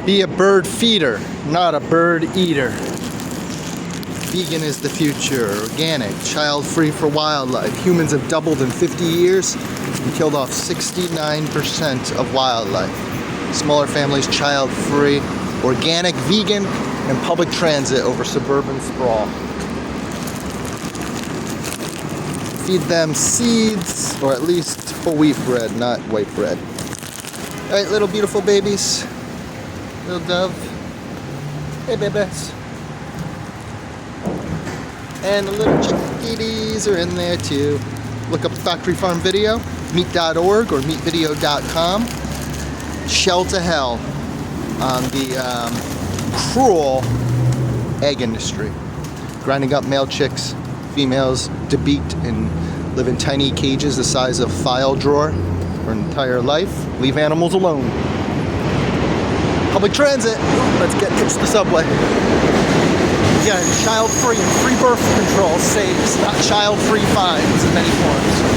Be a bird feeder, not a bird eater. Vegan is the future. Organic, child-free for wildlife. Humans have doubled in 50 years and killed off 69% of wildlife. Smaller families, child-free, organic, vegan, and public transit over suburban sprawl. Feed them seeds, or at least whole wheat bread, not white bread. Alright, little beautiful babies. Little dove. Hey, babies. And the little chickadees are in there too. Look up Factory Farm Video, meat.org or meatvideo.com. Shell to hell on the cruel egg industry. Grinding up male chicks, females debeaked and live in tiny cages the size of a file drawer for an entire life. Leave animals alone. Public transit, let's hitch the subway. Again, child-free and free birth control saves, not child-free fines in many forms.